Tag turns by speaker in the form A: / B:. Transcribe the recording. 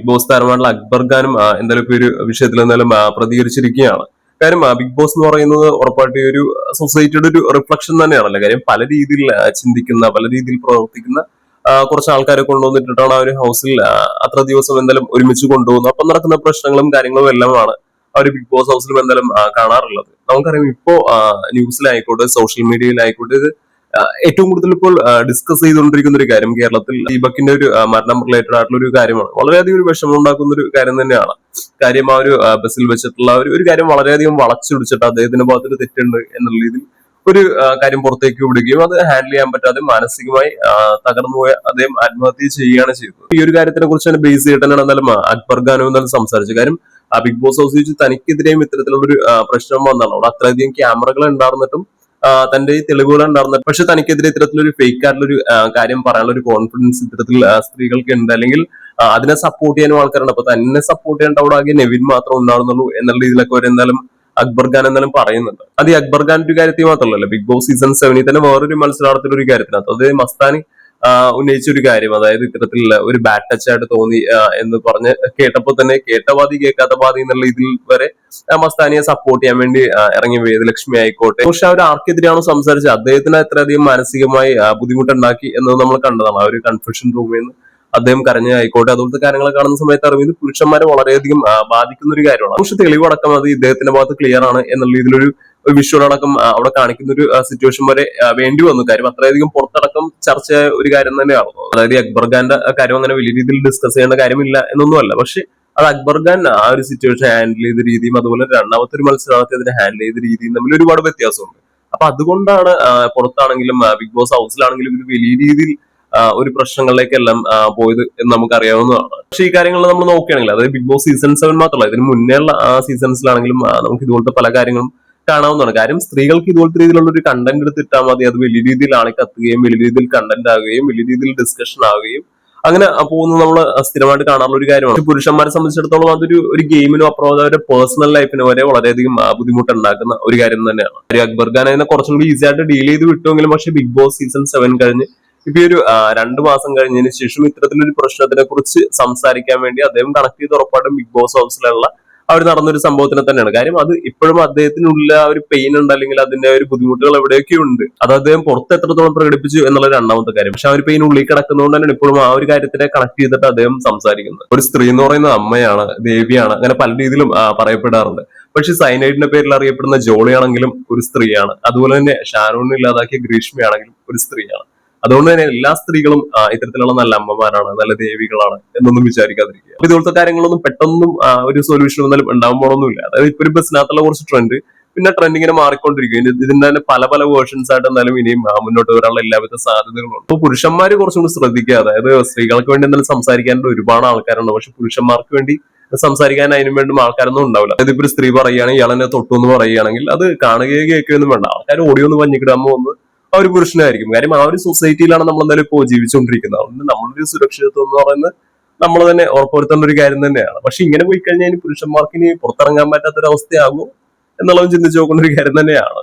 A: Big boss താരമായിട്ടുള്ള Akbar ഖാനും എന്തായാലും ഇപ്പൊ ഒരു വിഷയത്തിൽ എന്തായാലും പ്രതികരിച്ചിരിക്കുകയാണ്. കാര്യം ബിഗ് ബോസ് എന്ന് പറയുന്നത് ഉറപ്പായിട്ട് ഈ ഒരു സൊസൈറ്റിയുടെ ഒരു റിഫ്ലക്ഷൻ തന്നെയാണല്ലോ. കാര്യം പല രീതിയിൽ ചിന്തിക്കുന്ന, പല രീതിയിൽ പ്രവർത്തിക്കുന്ന കുറച്ച് ആൾക്കാരെ കൊണ്ടുവന്നിട്ടാണ് ആ ഒരു ഹൗസിൽ അത്ര ദിവസം എന്തായാലും ഒരുമിച്ച് കൊണ്ടുപോകുന്നത്. അപ്പം നടക്കുന്ന പ്രശ്നങ്ങളും കാര്യങ്ങളും എല്ലാമാണ് ആ ഒരു ബിഗ് ബോസ് ഹൗസിലും എന്തായാലും കാണാറുള്ളത്. നമുക്കറിയാം ഇപ്പോ ന്യൂസിലായിക്കോട്ടെ, സോഷ്യൽ മീഡിയയിലായിക്കോട്ടെ, ഇത് ഏറ്റവും കൂടുതൽ ഇപ്പോൾ ഡിസ്കസ് ചെയ്തുകൊണ്ടിരിക്കുന്ന ഒരു കാര്യം കേരളത്തിൽ ദീപകിന്റെ ഒരു മരണം റിലേറ്റഡ് ആയിട്ടുള്ള ഒരു കാര്യമാണ്. വളരെയധികം ഒരു വിഷമം ഉണ്ടാക്കുന്ന ഒരു കാര്യം തന്നെയാണ്. കാര്യം ആ ഒരു ബസ്സിൽ വെച്ചിട്ടുള്ള ഒരു കാര്യം വളരെയധികം വളച്ചൊടിച്ചിട്ട് അദ്ദേഹത്തിന്റെ ഭാഗത്തൊരു തെറ്റുണ്ട് എന്നുള്ള രീതിയിൽ ഒരു കാര്യം പുറത്തേക്ക് വിടുകയും അത് ഹാൻഡിൽ ചെയ്യാൻ പറ്റാതെ മാനസികമായി തകർന്നുപോയ അദ്ദേഹം ആത്മഹത്യ ചെയ്യുകയാണ് ചെയ്തത്. ഈ ഒരു കാര്യത്തിനെ കുറിച്ച് തന്നെ ബേസ് ചെയ്തിട്ട് തന്നെയാണ് എന്തായാലും അക്ബർ ഖാനും എന്തായാലും സംസാരിച്ചത്. കാര്യം ബിഗ് ബോസ് ഹൗസ് വെച്ച് തനിക്കെതിരെയും ഇത്തരത്തിലുള്ള ഒരു പ്രശ്നം വന്നതാണ്. അവിടെ അത്രയധികം ക്യാമറകൾ ഉണ്ടായിരുന്നിട്ടും തന്റെ ഈ തെളിവുകൾ ഉണ്ടായിരുന്നിട്ട് പക്ഷെ തനിക്കെതിരെ ഇത്തരത്തിലൊരു ഫേക്ക് ആയിട്ടുള്ള ഒരു കാര്യം പറയാനുള്ള ഒരു കോൺഫിഡൻസ് ഇത്തരത്തിൽ സ്ത്രീകൾക്ക് ഉണ്ട്. അല്ലെങ്കിൽ അതിനെ സപ്പോർട്ട് ചെയ്യാനും ആൾക്കാരുണ്ട്. അപ്പൊ തന്നെ സപ്പോർട്ട് ചെയ്യേണ്ട അവിടെ ആകെ നെവിൻ മാത്രം ഉണ്ടാവുന്നുള്ളൂ എന്നുള്ള രീതിയിലൊക്കെ അവർ എന്തായാലും അക്ബർ ഖാൻ എന്തായാലും പറയുന്നുണ്ട്. അത് ഈ അക്ബർ ഖാൻ ഒരു കാര്യത്തിൽ മാത്രമല്ല, ബിഗ് ബോസ് സീസൺ 7 തന്നെ വേറൊരു മത്സരാർത്ഥിയുടെ ഒരു കാര്യത്തിനകത്ത് അത് മസ്താനി ഉന്നയിച്ച ഒരു കാര്യം, അതായത് ഇത്തരത്തിൽ ഒരു ബാഡ് ടച്ച് ആയിട്ട് തോന്നി എന്ന് പറഞ്ഞ് കേട്ടപ്പോൾ തന്നെ കേട്ട പാതി കേൾക്കാത്ത പാതി എന്നുള്ള ഇതിൽ വരെ മസ്താനിയെ സപ്പോർട്ട് ചെയ്യാൻ വേണ്ടി ഇറങ്ങി വേദലക്ഷ്മി ആയിക്കോട്ടെ. പക്ഷെ അവർ ആർക്കെതിരെയാണോ സംസാരിച്ചത് അദ്ദേഹത്തിന് അത്രയധികം മാനസികമായി ബുദ്ധിമുട്ടുണ്ടാക്കി എന്നത് നമ്മൾ കണ്ടതാണ്. ആ ഒരു കൺഫ്യൂഷൻ റൂമിൽ നിന്ന് അദ്ദേഹം കരഞ്ഞായിക്കോട്ടെ, അതുപോലത്തെ കാര്യങ്ങൾ കാണുന്ന സമയത്ത് അറിയുന്നത് പുരുഷന്മാരെ വളരെയധികം ബാധിക്കുന്ന ഒരു കാര്യമാണ്. പക്ഷെ തെളിവടക്കം അത് ഇദ്ദേഹത്തിന്റെ ഭാഗത്ത് ക്ലിയർ ആണ് എന്നുള്ള രീതിയിലൊരു വിഷ്വൽ അടക്കം അവിടെ കാണിക്കുന്ന ഒരു സിറ്റുവേഷൻ വരെ വേണ്ടി വന്നു. കാര്യം അത്രയധികം പുറത്തടക്കം ചർച്ച ഒരു കാര്യം തന്നെയാണ്. അതായത് അക്ബർ ഖാന്റെ കാര്യം അങ്ങനെ വലിയ രീതിയിൽ ഡിസ്കസ് ചെയ്യേണ്ട കാര്യമില്ല എന്നൊന്നുമല്ല. പക്ഷെ അത് അക്ബർ ഖാൻ ആ ഒരു സിറ്റുവേഷൻ ഹാൻഡിൽ ചെയ്ത രീതിയും അതുപോലെ രണ്ടാമത്തെ ഒരു മത്സരാർത്ഥി അതിനെ ഹാൻഡിൽ ചെയ്ത രീതിയും തമ്മിൽ ഒരുപാട് വ്യത്യാസമുണ്ട്. അപ്പൊ അതുകൊണ്ടാണ് പുറത്താണെങ്കിലും ബിഗ് ബോസ് ഹൗസിലാണെങ്കിലും ഇത് വലിയ രീതിയിൽ ഒരു പ്രശ്നങ്ങളിലേക്കെല്ലാം പോയത് എന്ന് നമുക്ക് അറിയാവുന്നതാണ്. പക്ഷെ ഈ കാര്യങ്ങൾ നമ്മൾ നോക്കുകയാണെങ്കിൽ അതായത് ബിഗ് ബോസ് സീസൺ 7 മാത്രമല്ല, ഇതിന് മുന്നേ ഉള്ള സീസൺസിലാണെങ്കിലും നമുക്ക് ഇതുപോലത്തെ പല കാര്യങ്ങളും കാണാവുന്നതാണ്. കാര്യം സ്ത്രീകൾക്ക് ഇതുപോലത്തെ രീതിയിലുള്ള ഒരു കണ്ടന്റ് എടുത്തിട്ടാൽ മതി, അത് വലിയ രീതിയിൽ കത്തുകയും വലിയ രീതിയിൽ കണ്ടന്റ് ആവുകയും വലിയ രീതിയിൽ ഡിസ്കഷൻ ആവുകയും അങ്ങനെ പോകുന്നത് നമ്മൾ സ്ഥിരമായിട്ട് കാണാറുള്ള ഒരു കാര്യമാണ്. പുരുഷന്മാരെ സംബന്ധിച്ചിടത്തോളം അതൊരു ഗെയിമിനും അപ്പുറം അവരുടെ പേഴ്സണൽ ലൈഫിന് വരെ വളരെയധികം ബുദ്ധിമുട്ടുണ്ടാക്കുന്ന ഒരു കാര്യം തന്നെയാണ്. അക്ബർ ഖാൻ അതിനെ കുറച്ചും കൂടി ഈസി ആയിട്ട് ഡീൽ ചെയ്ത് വിട്ടുവെങ്കിലും പക്ഷെ ബിഗ് ബോസ് സീസൺ 7 കഴിഞ്ഞ് ഇപ്പൊ ഒരു 2 മാസം കഴിഞ്ഞതിന് ശേഷം ഇത്തരത്തിലൊരു പ്രശ്നത്തിനെ കുറിച്ച് സംസാരിക്കാൻ വേണ്ടി അദ്ദേഹം കണക്ട് ചെയ്ത് ഉറപ്പായിട്ടും ബിഗ് ബോസ് ഹൗസിലുള്ള അവർ നടന്നൊരു സംഭവത്തിനെ തന്നെയാണ്. കാര്യം അത് ഇപ്പോഴും അദ്ദേഹത്തിനുള്ള ആ ഒരു പെയിൻ ഉണ്ട്, അല്ലെങ്കിൽ അതിന്റെ ഒരു ബുദ്ധിമുട്ടുകൾ എവിടെയൊക്കെ ഉണ്ട്. അത് അദ്ദേഹം പുറത്ത് എത്രത്തോളം പ്രകടിപ്പിച്ചു എന്നുള്ള രണ്ടാമത്തെ കാര്യം. പക്ഷെ ആ ഒരു പെയിൻ ഉള്ളിൽ കിടക്കുന്നതുകൊണ്ട് തന്നെയാണ് ഇപ്പോഴും ആ ഒരു കാര്യത്തിനെ കണക്ട് ചെയ്തിട്ട് അദ്ദേഹം സംസാരിക്കുന്നത്. ഒരു സ്ത്രീ എന്ന് പറയുന്നത് അമ്മയാണ്, ദേവിയാണ്, അങ്ങനെ പല രീതിയിലും പറയപ്പെടാറുണ്ട്. പക്ഷെ സൈനൈഡിന്റെ പേരിൽ അറിയപ്പെടുന്ന ജോളിയാണെങ്കിലും ഒരു സ്ത്രീയാണ്. അതുപോലെ തന്നെ ഷാരൂണിനെ ഇല്ലാതാക്കിയ ഗ്രീഷ്മയാണെങ്കിലും ഒരു സ്ത്രീയാണ്. അതുകൊണ്ട് തന്നെ എല്ലാ സ്ത്രീകളും ഇത്തരത്തിലുള്ള നല്ല അമ്മമാരാണ്, നല്ല ദേവികളാണ് എന്നൊന്നും വിചാരിക്കാതിരിക്കുക. അപ്പൊ ഇതുപോലത്തെ കാര്യങ്ങളൊന്നും പെട്ടെന്നും ഒരു സൊല്യൂഷൻ ഒന്നും ഉണ്ടാകുമ്പോഴൊന്നുമില്ല. അതായത് ഇപ്പൊ ഒരു ബസ്സിനകത്തുള്ള കുറച്ച് ട്രെൻഡ്, പിന്നെ ട്രെൻഡ് ഇങ്ങനെ മാറിക്കൊണ്ടിരിക്കും. ഇതിന്റെ തന്നെ പല പല വേർഷൻസ് ആയിട്ട് എന്തായാലും ഇനിയും മുന്നോട്ട് വരാനുള്ള എല്ലാവിധ സാധ്യതകളുണ്ട്. അപ്പൊ പുരുഷന്മാര് കുറച്ചും കൂടി ശ്രദ്ധിക്കുക. അതായത് സ്ത്രീകൾക്ക് വേണ്ടി എന്തായാലും സംസാരിക്കാനുള്ള ഒരുപാട് ആൾക്കാരുണ്ട്, പക്ഷെ പുരുഷന്മാർക്ക് വേണ്ടി സംസാരിക്കാൻ അതിനും വേണ്ടി ആൾക്കാരൊന്നും ഉണ്ടാവില്ല. അതായത് ഇപ്പൊ ഒരു സ്ത്രീ പറയുകയാണെങ്കിൽ ഇയാൾ എന്നെ തൊട്ടു എന്ന് പറയുകയാണെങ്കിൽ അത് കാണുകയോ കേൾക്കുകയൊന്നും വേണ്ട, ആൾക്കാർ ഓടിയോ ഒന്ന് പഞ്ഞിക്കിടാമോ ഒന്ന് ആ ഒരു പുരുഷനായിരിക്കും. കാര്യം ആ ഒരു സൊസൈറ്റിയിലാണ് നമ്മൾ എന്തായാലും ഇപ്പോൾ ജീവിച്ചുകൊണ്ടിരിക്കുന്നത്. അതുകൊണ്ട് നമ്മളൊരു സുരക്ഷിതത്വം എന്ന് പറയുന്നത് നമ്മൾ തന്നെ ഉറപ്പുവരുത്തേണ്ട ഒരു കാര്യം തന്നെയാണ്. പക്ഷെ ഇങ്ങനെ പോയി കഴിഞ്ഞാൽ പുരുഷന്മാർക്ക് ഇനി പുറത്തിറങ്ങാൻ പറ്റാത്തൊരവസ്ഥയാകുമോ എന്നുള്ളതും ചിന്തിച്ചു നോക്കുന്ന ഒരു കാര്യം തന്നെയാണ്.